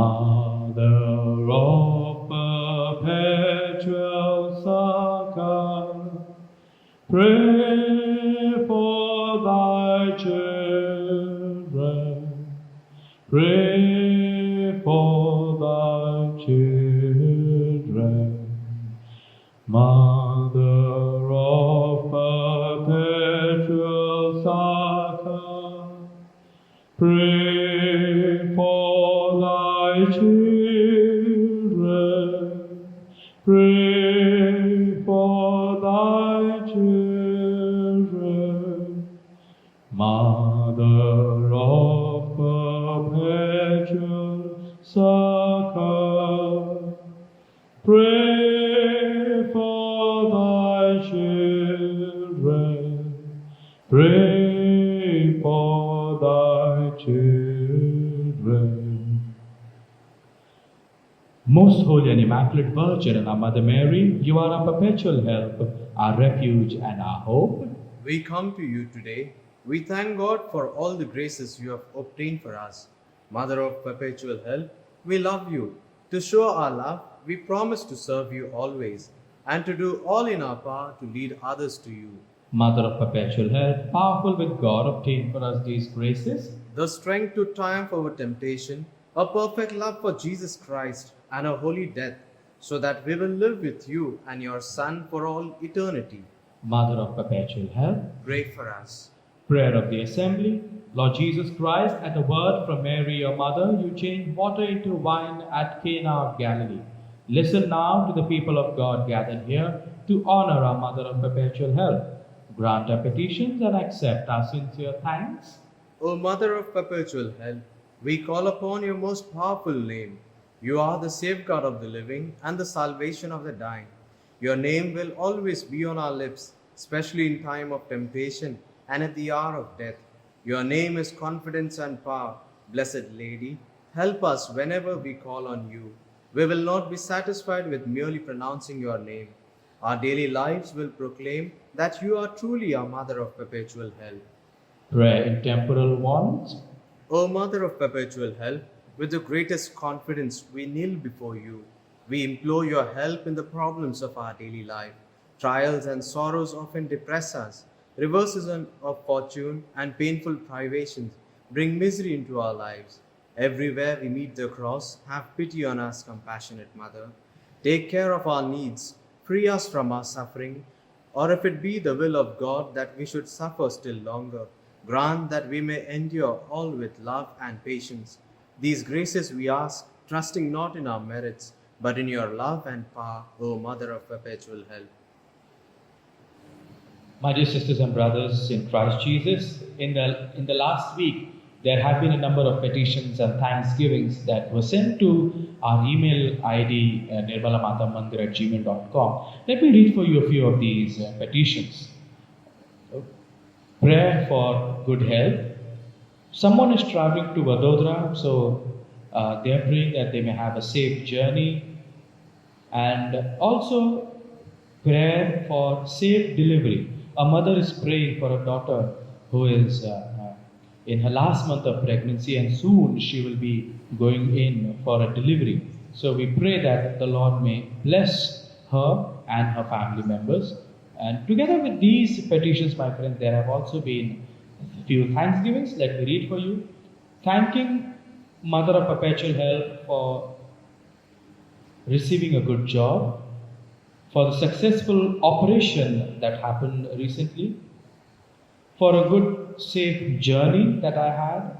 Mother of perpetual succor, pray for thy children. Pray for thy children. Mother of perpetual succor, pray for thy children. Pray for thy children. Mother of perpetual succor, pray for thy children. Pray for thy children. Most Holy and Immaculate Virgin and our Mother Mary, you are our perpetual help, our refuge and our hope. We come to you today. We thank God for all the graces you have obtained for us. Mother of perpetual help, we love you. To show our love, we promise to serve you always and to do all in our power to lead others to you. Mother of perpetual help, powerful with God, obtain for us these graces. The strength to triumph over temptation, a perfect love for Jesus Christ, and a holy death, so that we will live with you and your Son for all eternity. Mother of perpetual help, Pray for us. prayer of the assembly. Lord Jesus Christ, at a word from Mary, your mother, you changed water into wine at Cana of Galilee. Listen now to the people of God gathered here to honor our Mother of perpetual help. Grant our petitions and accept our sincere thanks. O Mother of perpetual help, we call upon your most powerful name. You are the safeguard of the living and the salvation of the dying. Your name will always be on our lips, especially in time of temptation and at the hour of death. Your name is confidence and power. Blessed Lady, help us whenever we call on you. We will not be satisfied with merely pronouncing your name. Our daily lives will proclaim that you are truly our Mother of perpetual help. Prayer in temporal wants. O Mother of perpetual help, with the greatest confidence we kneel before you. We implore your help in the problems of our daily life. Trials and sorrows often depress us. Reverses of fortune and painful privations bring misery into our lives. Everywhere we meet the cross, have pity on us, compassionate Mother. Take care of our needs, free us from our suffering, or if it be the will of God that we should suffer still longer, grant that we may endure all with love and patience. These graces we ask, trusting not in our merits, but in your love and power, O Mother of perpetual help. My dear sisters and brothers in Christ Jesus, in the last week, there have been a number of petitions and thanksgivings that were sent to our email ID, nirmalamatamandir@gmail.com. Let me read for you a few of these petitions. Prayer for good health. Someone is traveling to Vadodara, so they are praying that they may have a safe journey. And also prayer for safe delivery. A mother is praying for a daughter who is in her last month of pregnancy, and soon she will be going in for a delivery. So we pray that the Lord may bless her and her family members. And together with these petitions, my friends, there have also been a few thanksgivings. Let me read for you. Thanking Mother of Perpetual Help for receiving a good job, for the successful operation that happened recently, for a good, safe journey that I had.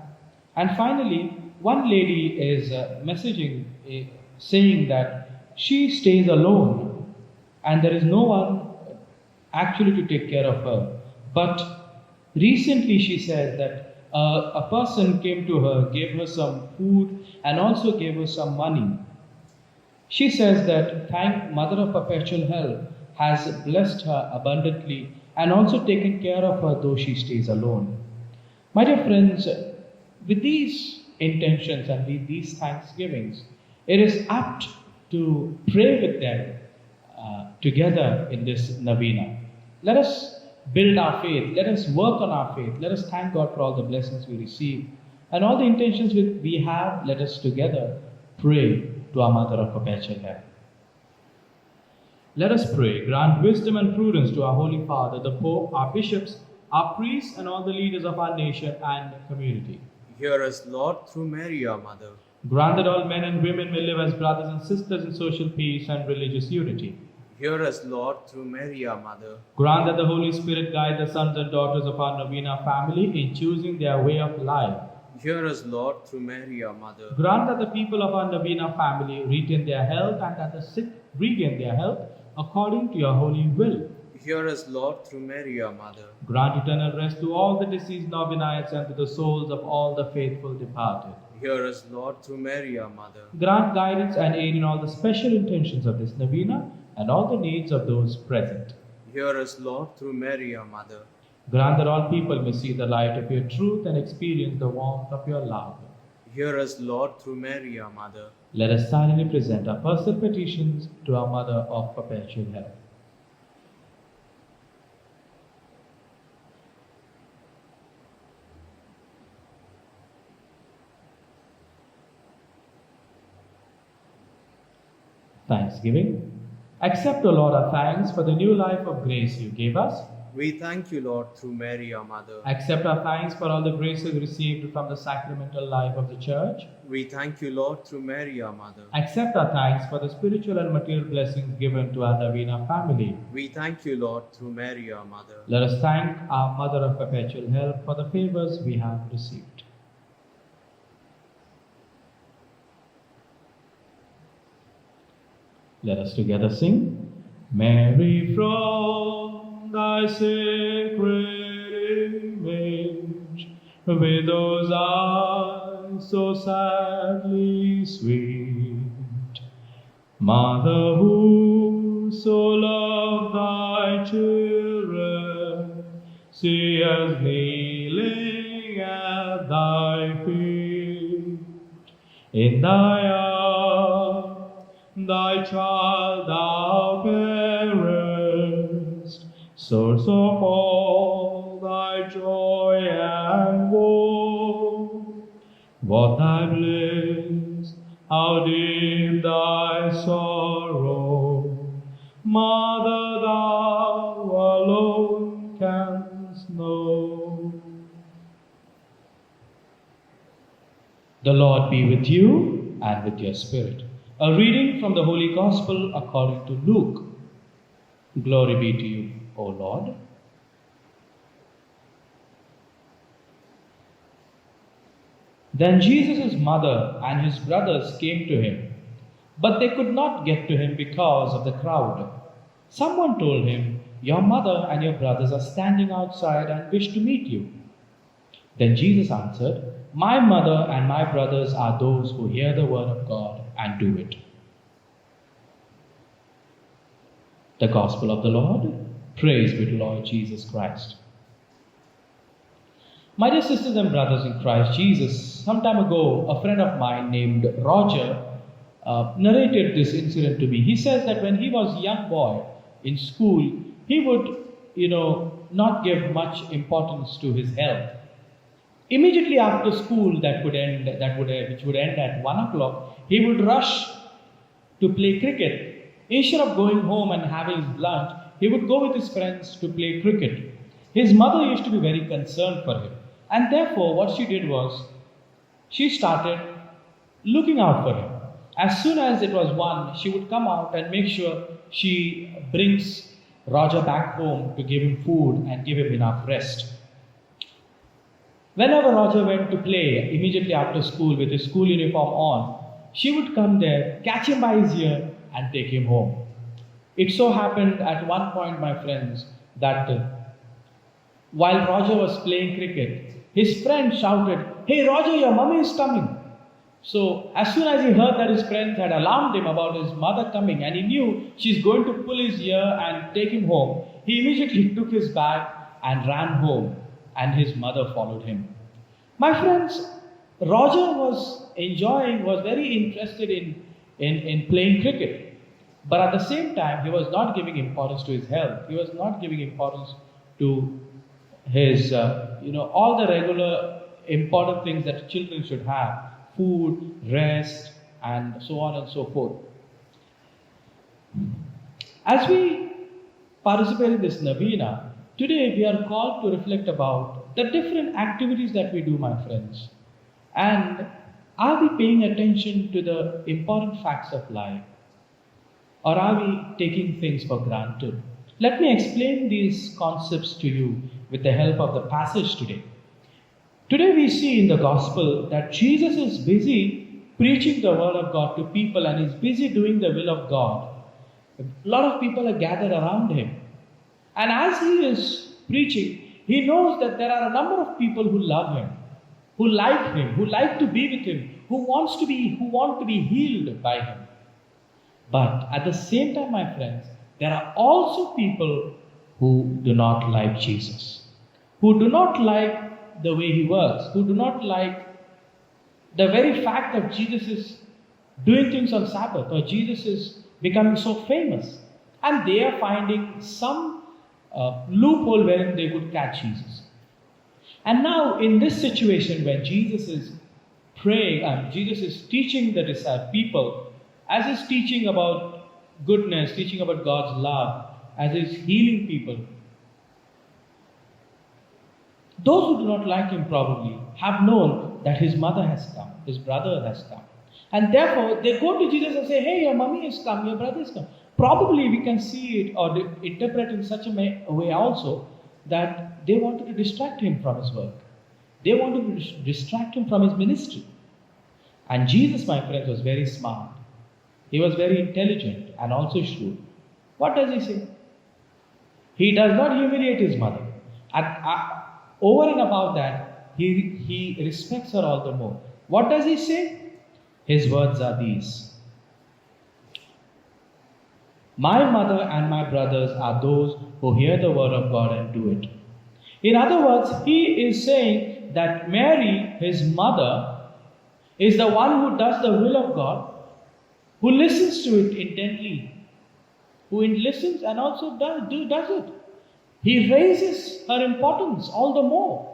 And finally, one lady is messaging, saying that she stays alone and there is no one actually to take care of her. But recently she said that a person came to her, gave her some food and also gave her some money. She says that thank Mother of Perpetual Help has blessed her abundantly and also taken care of her though she stays alone. My dear friends, with these intentions and with these thanksgivings, it is apt to pray with them together in this novena. Let us build our faith. Let us work on our faith. Let us thank God for all the blessings we receive. And all the intentions we have, let us together pray to our Mother of Perpetual Help. Let us pray. Grant wisdom and prudence to our Holy Father, the Pope, our bishops, our priests, and all the leaders of our nation and community. Hear us, Lord, through Mary, our Mother. Grant that all men and women may live as brothers and sisters in social peace and religious unity. Hear us, Lord, through Mary, our Mother. Grant that the Holy Spirit guide the sons and daughters of our Novena family in choosing their way of life. Hear us, Lord, through Mary, our Mother. Grant that the people of our Novena family retain their health and that the sick regain their health according to your holy will. Hear us, Lord, through Mary, our Mother. Grant eternal rest to all the deceased novenites and to the souls of all the faithful departed. Hear us, Lord, through Mary, our Mother. Grant guidance and aid in all the special intentions of this novena and all the needs of those present. Hear us, Lord, through Mary, our Mother. Grant that all people may see the light of your truth and experience the warmth of your love. Hear us, Lord, through Mary, our Mother. Let us silently present our personal petitions to our Mother of Perpetual Help. Thanksgiving. Accept, O Lord, our thanks for the new life of grace you gave us. We thank you, Lord, through Mary, our Mother. Accept our thanks for all the graces received from the sacramental life of the Church. We thank you, Lord, through Mary, our Mother. Accept our thanks for the spiritual and material blessings given to our Novena family. We thank you, Lord, through Mary, our Mother. Let us thank our Mother of Perpetual Help for the favors we have received. Let us together sing. Mary, from thy sacred image, with those eyes so sadly sweet, Mother who so loved thy children, see us kneeling at thy feet. In thy arms thy child thou bearest, source of all thy joy and woe. What thy bliss, how deep thy sorrow, Mother, thou alone canst know. The Lord be with you and with your spirit. A reading from the Holy Gospel according to Luke. Glory be to you, O Lord. Then Jesus' mother and his brothers came to him, but they could not get to him because of the crowd. Someone told him, "Your mother and your brothers are standing outside and wish to meet you." Then Jesus answered, "My mother and my brothers are those who hear the word of God and do it." The Gospel of the Lord. Praise be to Lord Jesus Christ. My dear sisters and brothers in Christ Jesus, some time ago, a friend of mine named Roger narrated this incident to me. He says that when he was a young boy in school, he would, not give much importance to his health. Immediately after school, which would end at 1 o'clock, he would rush to play cricket. Instead of going home and having his lunch, he would go with his friends to play cricket. His mother used to be very concerned for him, and therefore what she did was, she started looking out for him. As soon as it was 1, she would come out and make sure she brings Roger back home to give him food and give him enough rest. Whenever Roger went to play immediately after school with his school uniform on, she would come there, catch him by his ear, and take him home. It so happened at one point, my friends, that while Roger was playing cricket, his friend shouted, "Hey Roger, your mummy is coming." So as soon as he heard that his friends had alarmed him about his mother coming and he knew she's going to pull his ear and take him home, he immediately took his bag and ran home, and his mother followed him. My friends, Roger was very interested in playing cricket. But at the same time, he was not giving importance to his health. He was not giving importance to his, all the regular important things that children should have: food, rest, and so on and so forth. As we participate in this Novena, today we are called to reflect about the different activities that we do, my friends. And are we paying attention to the important facts of life? Or are we taking things for granted? Let me explain these concepts to you with the help of the passage today. Today we see in the Gospel that Jesus is busy preaching the Word of God to people and is busy doing the will of God. A lot of people are gathered around him. And as he is preaching, he knows that there are a number of people who love him, who like him, who like to be with him, who want to be healed by him. But at the same time, my friends, there are also people who do not like Jesus, who do not like the way he works, who do not like the very fact that Jesus is doing things on Sabbath or Jesus is becoming so famous. And they are finding some loophole wherein they could catch Jesus. And now, in this situation, when Jesus is praying and Jesus is teaching the people, as he's teaching about goodness, teaching about God's love, as he's healing people, those who do not like him probably have known that his mother has come, his brother has come. And therefore, they go to Jesus and say, hey, your mommy has come, your brother has come. Probably we can see it or interpret in such a way also that they wanted to distract him from his work. They wanted to distract him from his ministry. And Jesus, my friends, was very smart. He was very intelligent and also shrewd. What does he say? He does not humiliate his mother. Over and above that, he respects her all the more. What does he say? His words are these: my mother and my brothers are those who hear the word of God and do it. In other words, he is saying that Mary, his mother, is the one who does the will of God, who listens to it intently, who listens and also does it. He raises her importance all the more.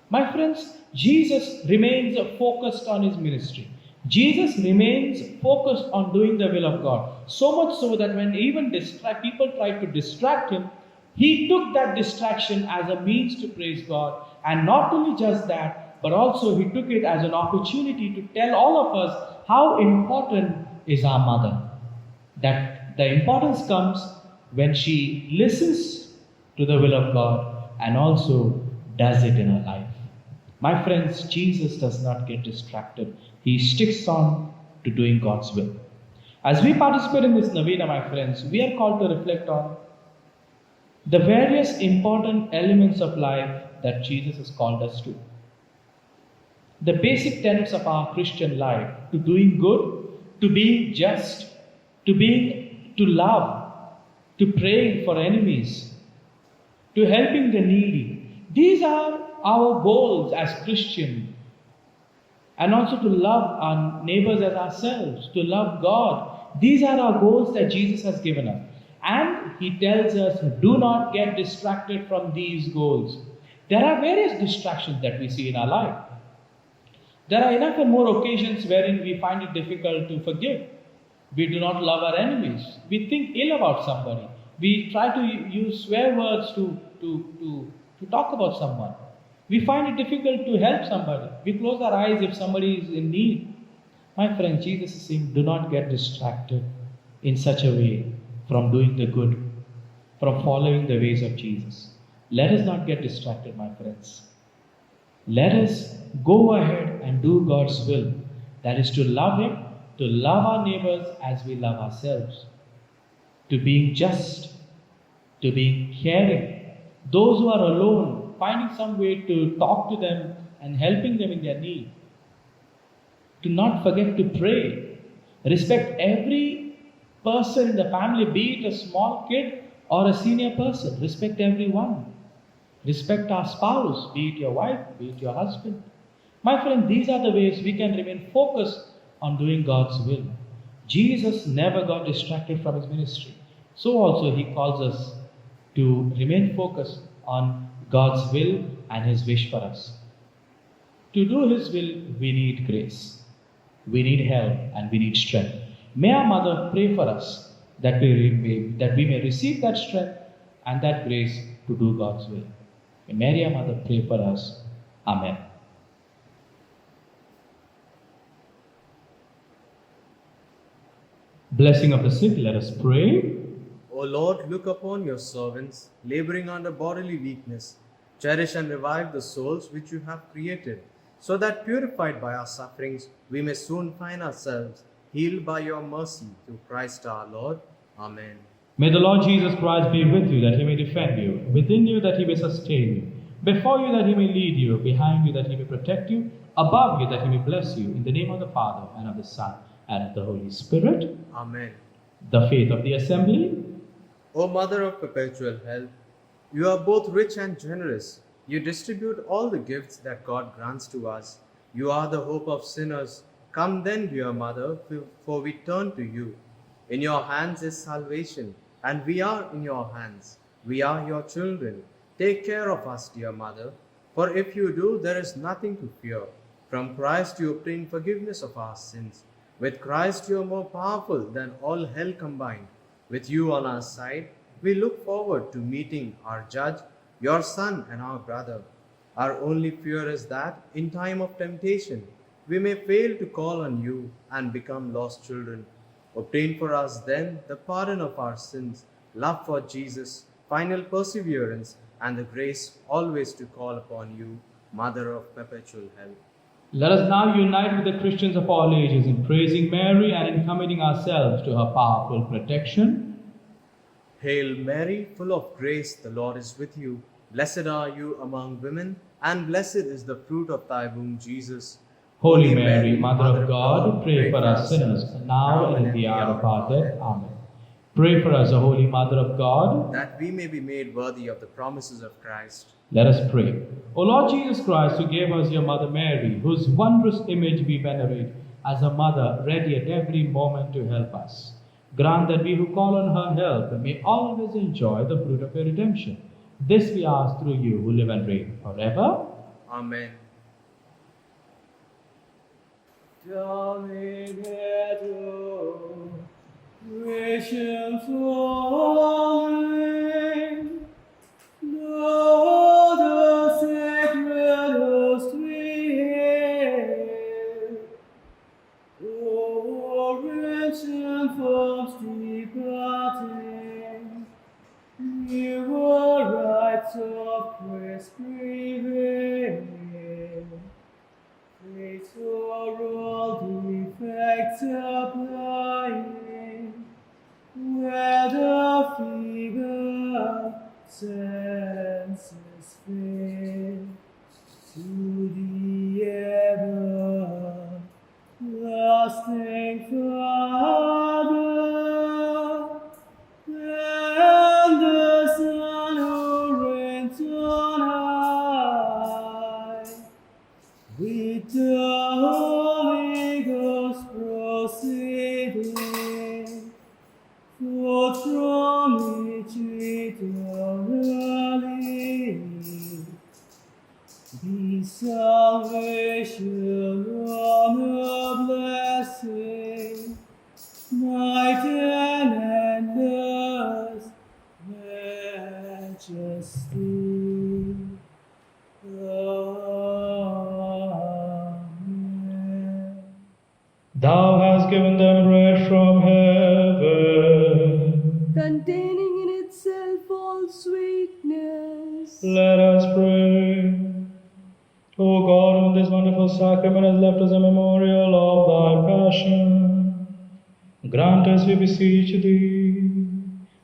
My friends, Jesus remains focused on his ministry. Jesus remains focused on doing the will of God. So much so that when even people tried to distract him, he took that distraction as a means to praise God. And not only just that, but also he took it as an opportunity to tell all of us how important is our mother. That the importance comes when she listens to the will of God and also does it in her life. My friends, Jesus does not get distracted. He sticks on to doing God's will. As we participate in this Novena, my friends, we are called to reflect on the various important elements of life that Jesus has called us to. The basic tenets of our Christian life: to doing good, to being just, to love, to praying for enemies, to helping the needy. These are our goals as Christians. And also to love our neighbors as ourselves, to love God. These are our goals that Jesus has given us. And he tells us, do not get distracted from these goals. There are various distractions that we see in our life. There are enough and more occasions wherein we find it difficult to forgive. We do not love our enemies. We think ill about somebody. We try to use swear words to talk about someone. We find it difficult to help somebody. We close our eyes if somebody is in need. My friend, Jesus is saying, do not get distracted in such a way from doing the good, from following the ways of Jesus. Let us not get distracted, my friends. Let us go ahead and do God's will. That is to love Him, to love our neighbors as we love ourselves, to being just, to being caring. Those who are alone, finding some way to talk to them and helping them in their need. To not forget to pray. Respect every person in the family, be it a small kid or a senior person. Respect everyone. Respect our spouse, be it your wife, be it your husband. My friend, these are the ways we can remain focused on doing God's will. Jesus never got distracted from his ministry. So also he calls us to remain focused on God's will and his wish for us. To do his will, we need grace. We need help and we need strength. May our mother pray for us that we may receive that strength and that grace to do God's will. May Mary, our mother, pray for us. Amen. Blessing of the sick, let us pray. O Lord, look upon your servants, laboring under bodily weakness. Cherish and revive the souls which you have created, so that, purified by our sufferings, we may soon find ourselves healed by your mercy through Christ our Lord. Amen. May the Lord Jesus Christ be with you, that he may defend you, within you, that he may sustain you, before you, that he may lead you, behind you, that he may protect you, above you, that he may bless you, in the name of the Father, and of the Son, and of the Holy Spirit. Amen. The faith of the assembly. O Mother of perpetual help, you are both rich and generous. You distribute all the gifts that God grants to us. You are the hope of sinners. Come then, dear Mother, for we turn to you. In your hands is salvation, and we are in your hands. We are your children. Take care of us, dear Mother, for if you do, there is nothing to fear. From Christ you obtain forgiveness of our sins. With Christ you are more powerful than all hell combined. With you on our side, we look forward to meeting our Judge, your Son and our brother. Our only fear is that, in time of temptation, we may fail to call on you and become lost children. Obtain for us then the pardon of our sins, love for Jesus, final perseverance, and the grace always to call upon you, Mother of perpetual help. Let us now unite with the Christians of all ages in praising Mary and in committing ourselves to her powerful protection. Hail Mary, full of grace, the Lord is with you. Blessed are you among women, and blessed is the fruit of thy womb, Jesus. Holy Mary, Mother of God, pray for us sinners, now and in the hour of our death. Amen. Pray for us, O Holy Mother of God, that we may be made worthy of the promises of Christ. Let us pray. O Lord Jesus Christ, who gave us your Mother Mary, whose wondrous image we venerate, as a mother ready at every moment to help us, grant that we who call on her help may always enjoy the fruit of your redemption. This we ask through you, who live and reign forever. Amen. Of praise prevail. Praise for all defects applying, whether feeble senses fail, to the everlasting Father, and the Son who reigns on high, with the Holy Ghost proceeding, forth from each eternally, be salvation, honor, blessing, might and endless majesty. Amen. Thou hast given them bread from heaven. Containing in itself all sweetness. Let us pray. O God, whom this wonderful sacrament has left as a memorial of thy passion, grant us, we beseech thee,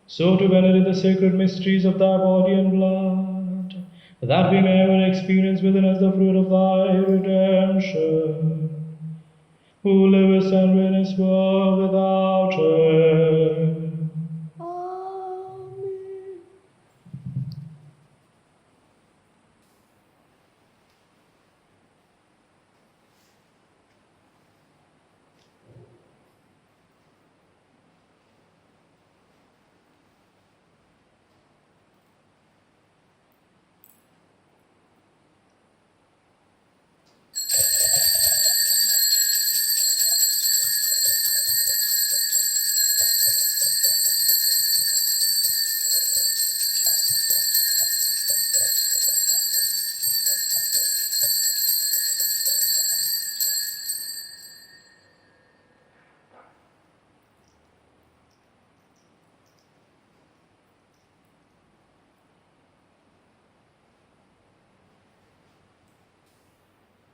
so to venerate the sacred mysteries of thy body and blood, that we may ever experience within us the fruit of thy redemption, who livest and reignest world without end. Amen.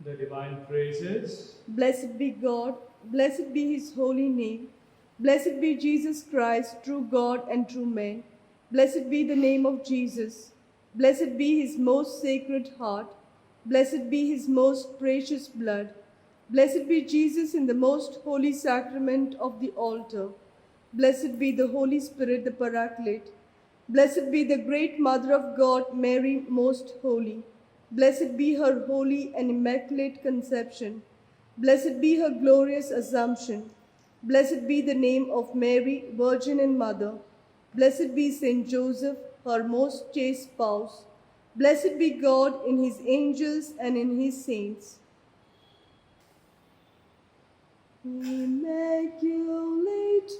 the divine praises. Blessed be God, blessed be his holy name. Blessed be Jesus Christ, true God and true man. Blessed be the name of Jesus. Blessed be his most sacred heart. Blessed be his most precious blood. Blessed be Jesus in the most holy sacrament of the altar. Blessed be the Holy Spirit, the Paraclete. Blessed be the great Mother of God, Mary, most holy. Blessed be her holy and immaculate conception. Blessed be her glorious assumption. Blessed be the name of Mary, Virgin and Mother. Blessed be Saint Joseph, her most chaste spouse. Blessed be God in his angels and in his saints. Immaculate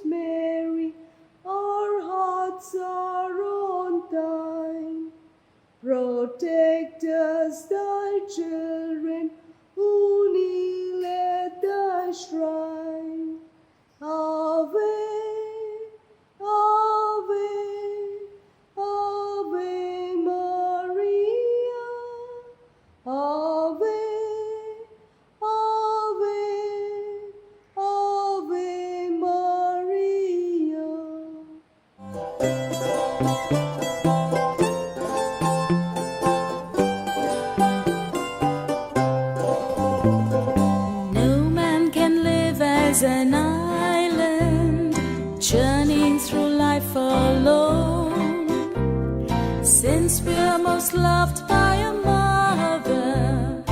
Mary, our hearts are on thine. Protect us, thy children, who kneel at thy shrine. Ave, Ave, Ave Maria. Ave, Ave, Ave Maria. No man can live as an island, journeying through life alone. Since we're most loved by a mother,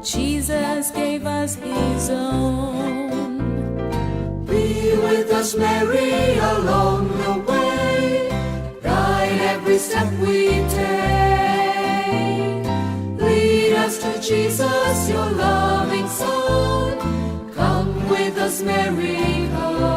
Jesus gave us his own. Be with us, Mary, along the way. Guide every step we take. Lead us to Jesus, your loving Son. Come with us, Mary, come.